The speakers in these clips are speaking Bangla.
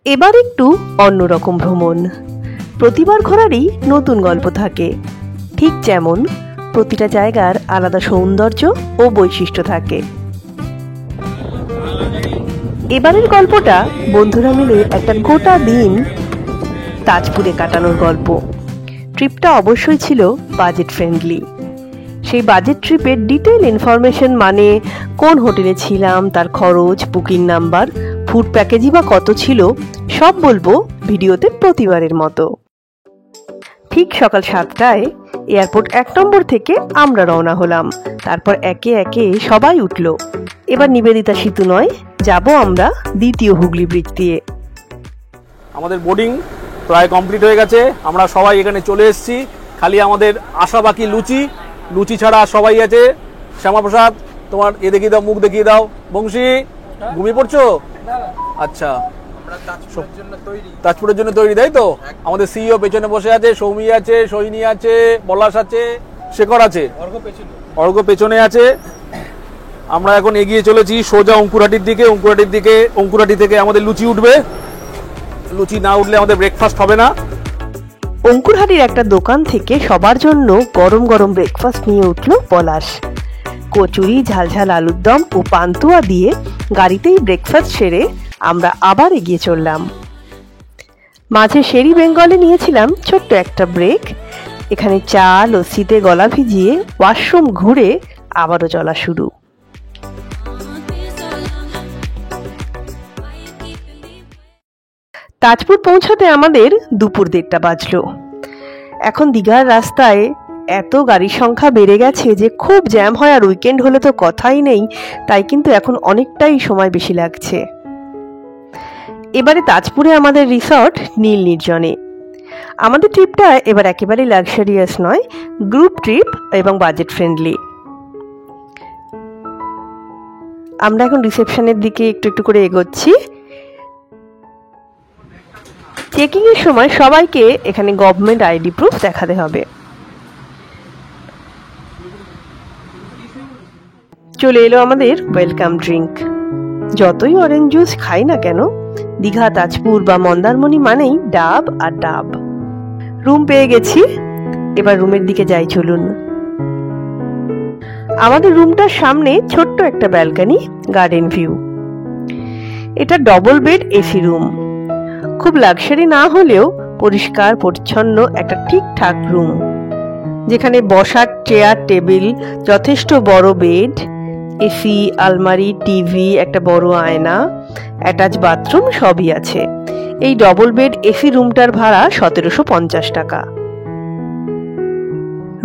এবার একটু অন্যরকম ভ্রমণ। প্রতিবার ঘোরারই নতুন গল্প থাকে, ঠিক যেমন প্রতিটা জায়গার আলাদা সৌন্দর্য ও বৈশিষ্ট্য থাকে। এবারের গল্পটা বন্ধুরা মিলে একটা গোটা দিন তাজপুরে কাটানোর গল্প। ট্রিপটা অবশ্যই ছিল বাজেট ফ্রেন্ডলি। সেই বাজেট ট্রিপের ডিটেইল ইনফরমেশন, মানে কোন হোটেলে ছিলাম, তার খরচ, বুকিং নাম্বার, ফুড প্যাকেজই বা কত ছিল, সব বলবো ভিডিওতে প্রতিবারের মতো। ঠিক সকাল 7টায় এয়ারপোর্ট 1 নম্বর থেকে আমরা রওনা হলাম। তারপর একে একে সবাই উঠল। এবার নিবেদিতা সেতু নয়, যাব আমরা দ্বিতীয় হুগলি ব্রিজ দিয়ে। আমাদের বোর্ডিং প্রায় কমপ্লিট হয়ে গেছে, আমরা সবাই এখানে চলে এসেছি। খালি আমাদের আশা বাকি লুচি ছাড়া সবাই আছে। শ্যামাপ্রসাদ, তোমার দেখিয়ে দাও, মুখ দেখিয়ে দাও। বংশী, ঘুমিয়ে পড়ছো? আচ্ছা, তাজপুরের জন্য তৈরি, তাই তো? আমাদের সিইও পেছনে বসে আছে, সৌমি আছে, সৈনী আছে, পলাশ আছে, শেখর আছে, অর্ঘ্য পেছনে আছে। আমরা এখন এগিয়ে চলেছি সোজা অঙ্কুরহাটির দিকে। অঙ্কুরহাটি থেকে আমাদের লুচি উঠবে। লুচি না উঠলে আমাদের ব্রেকফাস্ট হবে না। অঙ্কুরহাটির একটা দোকান থেকে সবার জন্য গরম গরম ব্রেকফাস্ট নিয়ে উঠল পলাশ। কচুরি, ঝালঝাল আলুর দম ও পান্তুয়া দিয়ে গাড়িতেই ব্রেকফাস্ট সেরে আমরা আবার এগিয়ে চললাম। মাঝে শেরি বেঙ্গলে নিয়েছিলাম ছোট্ট একটা ব্রেক। এখানে চা, লস্যিতে গলা ভিজিয়ে ওয়াশরুম ঘুরে আবারও চলা শুরু। তাজপুর পৌঁছাতে আমাদের দুপুর 1:30 বাজলো। এখন দীঘার রাস্তায় এত গাড়ির সংখ্যা বেড়ে গেছে যে খুব জ্যাম হয়, আর উইকেন্ড হলে তো কথাই নেই। তাই কিন্তু এখন অনেকটাই সময় বেশি লাগছে। এবারে তাজপুরে আমাদের রিসর্ট নীল নির্জনে। আমাদের ট্রিপটা এবার একেবারে লাক্সারিয়াস নয়, গ্রুপ ট্রিপ এবং বাজেট ফ্রেন্ডলি। আমরা এখন রিসেপশনের দিকে একটু একটু করে এগোচ্ছি। চেকিং এর সময় সবাইকে এখানে গভর্নমেন্ট আইডি প্রুফ দেখাতে হবে। চলে এলো আমাদের ওয়েলকাম ড্রিঙ্ক। যতই অরেঞ্জ জুস খাই না কেন, দীঘা, তাজপুর বা মন্দারমণি মানেই ডাব আর ডাব। রুম পেয়ে গেছি, এবার রুমের দিকে যাই চলুন। আমাদের রুমটার সামনে ছোট্ট একটা ব্যালকনি, গার্ডেন ভিউ। এটা ডবল বেড এসি রুম। খুব লাক্সারি না হলেও পরিষ্কার পরিচ্ছন্ন একটা ঠিকঠাক রুম, যেখানে বসার চেয়ার, টেবিল, যথেষ্ট বড় বেড, এসি, আলমারি, টিভি, একটা বড় আয়না, অ্যাটাচ বাথরুম সবই আছে। এই ডবল বেড এসি রুমটার ভাড়া 1750 টাকা।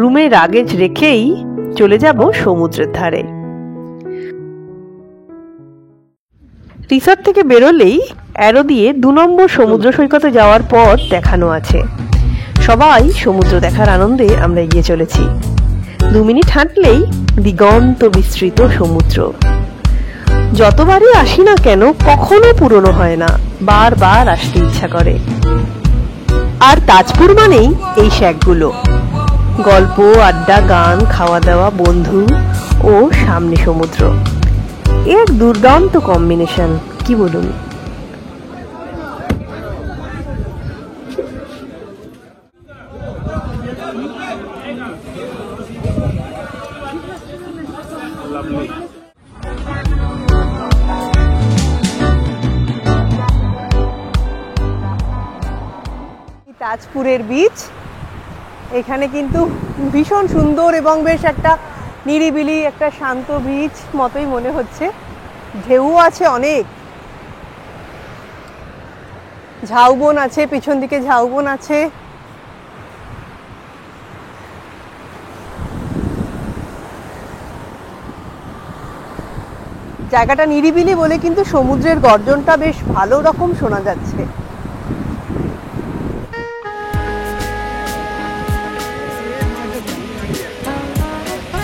রুমে লাগেজ রেখেই চলে যাব সমুদ্রের ধারে। রিসর্ট থেকে বেরোলেই অ্যারো দিয়ে 2 নম্বর সমুদ্র সৈকতে যাওয়ার পথ দেখানো আছে। সবাই সমুদ্র দেখার আনন্দে আমরা এগিয়ে চলেছি। 2 মিনিট হাঁটলেই দিগন্ত বিস্তৃত সমুদ্র। যতবারই আসি না কেন কখনো পুরনো হয় না, বারবার আসতে ইচ্ছা করে। আর তাজপুর মানেই এই শ্যাকগুলো, গল্প, আড্ডা, গান, খাওয়া দাওয়া, বন্ধু ও সামনে সমুদ্র। এক দুর্দান্ত কম্বিনেশন, কি বলুন? তাজপুরের বিচ, এখানে কিন্তু ভীষণ সুন্দর এবং বেশ একটা নিরিবিলি, একটা শান্ত বিচ মতোই মনে হচ্ছে। ঢেউ আছে অনেক, ঝাউবন আছে, পিছন দিকে ঝাউবন আছে। জায়গাটা নিরিবিলি বলে কিন্তু সমুদ্রের গর্জনটা বেশ ভালো রকম শোনা যাচ্ছে।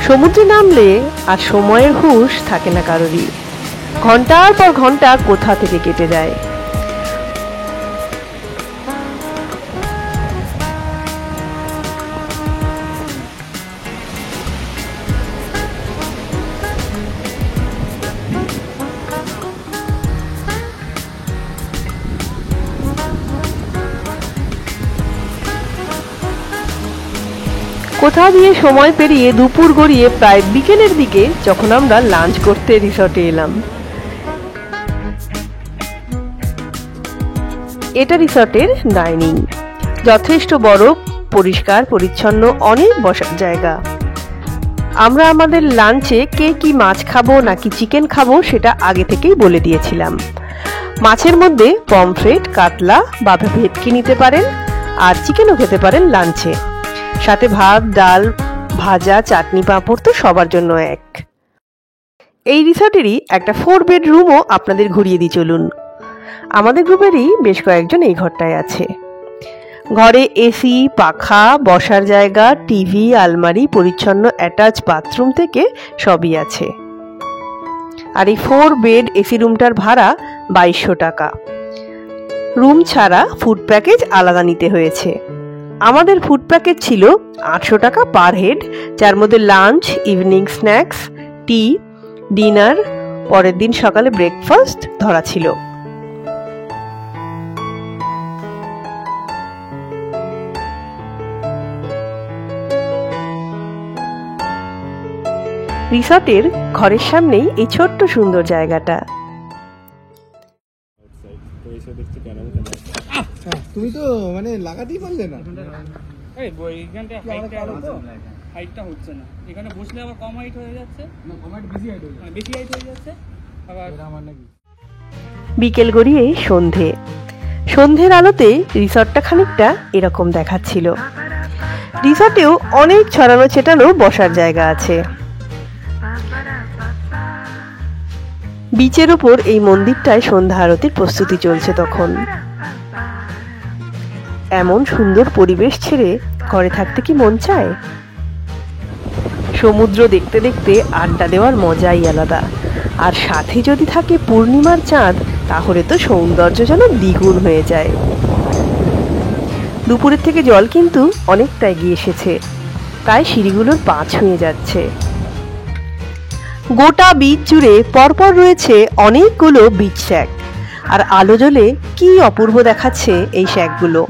সমুদ্রে নামলে আর সময়ের হুঁশ থাকে না কারোরই। ঘন্টার পর ঘন্টা কোথা থেকে কেটে যায়। কোথা দিয়ে সময় পেরিয়ে দুপুর গড়িয়ে প্রায় বিকেলের দিকে যখন আমরা লাঞ্চ করতে রিসর্টে এলাম। এটা রিসর্টের ডাইনিং, যথেষ্ট বড়, পরিষ্কার পরিচ্ছন্ন, অনেক বসার জায়গা। আমরা আমাদের লাঞ্চে কে কি মাছ খাবো নাকি চিকেন খাবো সেটা আগে থেকেই বলে দিয়েছিলাম। মাছের মধ্যে পমফ্রেট, কাতলা বা ভেটকি নিতে পারেন, আর চিকেনও খেতে পারেন লাঞ্চে। সাথে ভাত, ডাল, ভাজা, চাটনি, পাঁপড় তো সবার জন্য এক। এই রিসর্টেরই একটা 4 বেডরুমও আপনাদের ঘুরিয়ে দিই চলুন। আমাদের গ্রুপেরই বেশ কয়েকজন এই ঘরটায় আছে। ঘরে এসি, পাখা, বসার জায়গা, টিভি, আলমারি, পরিচ্ছন্ন অ্যাটাচ বাথরুম থেকে সবই আছে। আর এই 4 বেড এসি রুমটার ভাড়া 2200 টাকা। রুম ছাড়া ফুড প্যাকেজ আলাদা নিতে হয়েছে। আমাদের ফুড প্যাকেজ ছিল 800 টাকা পার হেড, যার মধ্যে লাঞ্চ, ইভিনিং স্ন্যাক্স, টি, ডিনার, পরের দিন সকালে ব্রেকফাস্ট ধরা ছিল। রিসর্টের ঘরের সামনেই এই ছোট্ট সুন্দর জায়গাটা। তুমি তো মানে লাগাতেই পারলে না। এইখানটা হাইটটা হচ্ছে না, এখানে বসলে আবার কম হাইট হয়ে যাচ্ছে, না কম হাইট বেশি হাইট হয়ে যাচ্ছে, বেশি হাইট হয়ে যাচ্ছে আবার আমার নাকি। বিকেল গড়িয়ে সন্ধ্যের আলোতে রিসর্টটা খানিকটা এরকম দেখাচ্ছিল। রিসর্টেও অনেক ছড়ানো ছেটানো বসার জায়গা আছে। বিচের ওপর এই মন্দিরটায় সন্ধ্যা আরতির প্রস্তুতি চলছে তখন। এমন সুন্দর পরিবেশ ছেড়ে ঘরে থাকতে কি মন চায়? সমুদ্র দেখতে দেখতে আড্ডা দেওয়ার মজাই আলাদা, আর সাথে যদি থাকে পূর্ণিমার চাঁদ, তাহলে তো সৌন্দর্য যেন দ্বিগুণ হয়ে যায়। দুপুরের থেকে জল কিন্তু অনেকটা এগিয়ে এসেছে, প্রায় সিঁড়িগুলোর পা ছুঁয়ে যাচ্ছে। গোটা বিচ জুড়ে পরপর রয়েছে অনেকগুলো বিচ শ্যাক, আর আলো জ্বলে কি অপূর্ব দেখাচ্ছে এই শ্যাকগুলো।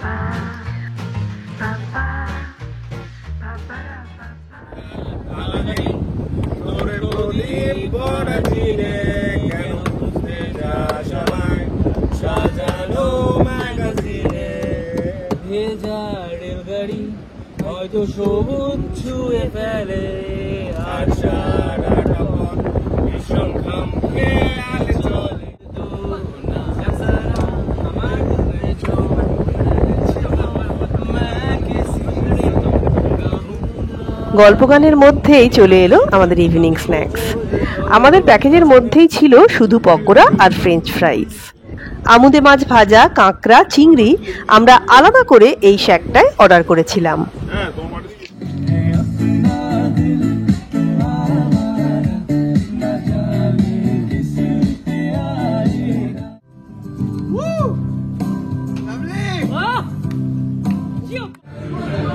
হয়তো সবুজ ছুঁয়ে ফেলে আর সারাটা মন ভীষণ খামকে আলে চলে গল্প গানের মধ্যেই চলে এলো আমাদের ইভিনিং স্ন্যাক্স। আমাদের প্যাকেজের মধ্যেই ছিল শুধু পকোড়া আর ফ্রেঞ্চ ফ্রাইজ। আমুদে মাছ ভাজা, কাঁকড়া, চিংড়ি আমরা আলাদা করে এই শ্যাকটায় অর্ডার করেছিলাম।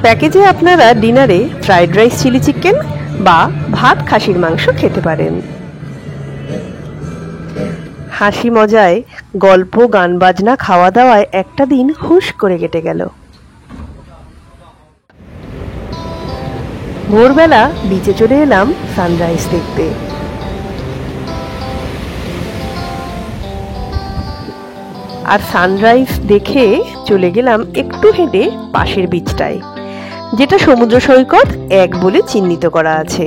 প্যাকেজে আপনারা ডিনারে ফ্রাইড রাইস, চিলি চিকেন বা ভাত খাসির মাংস খেতে পারেন। হাসি মজায়, গল্প, গান বাজনা, খাওয়া দাওয়ায় একটা দিন হুশ করে কেটে গেল। ভোরবেলা বিচে চলে এলাম সানরাইজ দেখতে। আর সানরাইজ দেখে চলে গেলাম একটু হেঁটে পাশের বিচটায়, যেটা সমুদ্র সৈকত 1 বলে চিহ্নিত করা আছে।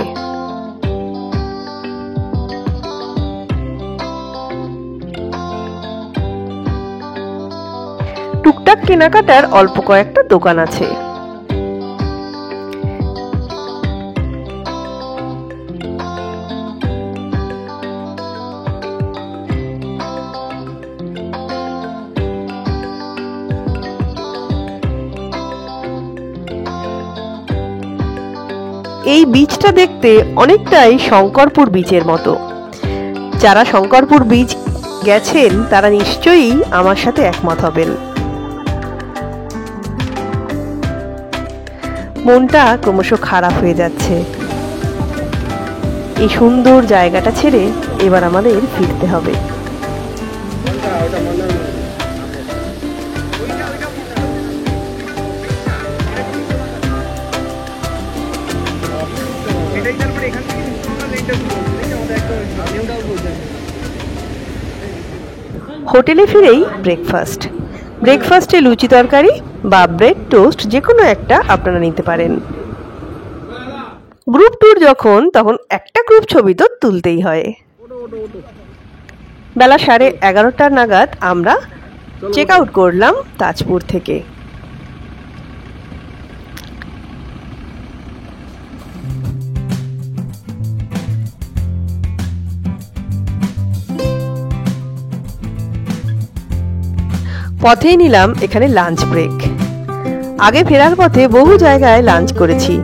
টুকটাক কেনাকাটার অল্প কয়েকটা দোকান আছে। এই বিচটা দেখতে অনেকটাই শঙ্করপুর বিচের মতো। যারা শঙ্করপুর বিচ গেছেন তারা নিশ্চয়ই আমার সাথে একমত হবেন। মনটা ক্রমশ খারাপ হয়ে যাচ্ছে। এই সুন্দর জায়গাটা ছেড়ে এবার আমাদের ফিরতে হবে। হোটেলে ফিরেই ব্রেকফাস্টে লুচি তরকারি বা ব্রেড টোস্ট যে কোনো একটা আপনারা নিতে পারেন। গ্রুপ ট্যুর যখন, তখন একটা গ্রুপ ছবি তো তুলতেই হয়। বেলা 11:30 নাগাদ আমরা চেক আউট করলাম তাজপুর থেকে। পথেই নিলাম এখানে লাঞ্চ ব্রেক। আগে ফেরার পথে বহু জায়গায় লাঞ্চ করেছি,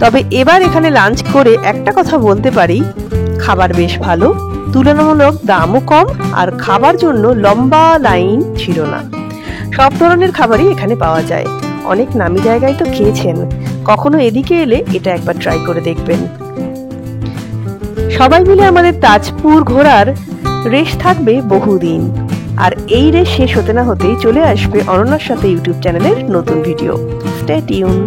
তবে এবার এখানে লাঞ্চ করে একটা কথা বলতে পারি, খাবার বেশ ভালো, তুলনামূলক দামও কম, আর খাবার জন্য লম্বা লাইন ছিল না। সব ধরনের খাবারই এখানে পাওয়া যায়। অনেক নামি জায়গায় তো খেয়েছেন, কখনো এদিকে এলে এটা একবার ট্রাই করে দেখবেন। সবাই মিলে আমাদের তাজপুর ঘোরার রেশ থাকবে বহুদিন, আর এই রেশ শেষ হতে না হতেই চলে আসবে অনন্যার সাথে ইউটিউব চ্যানেলের নতুন ভিডিও। Stay tune.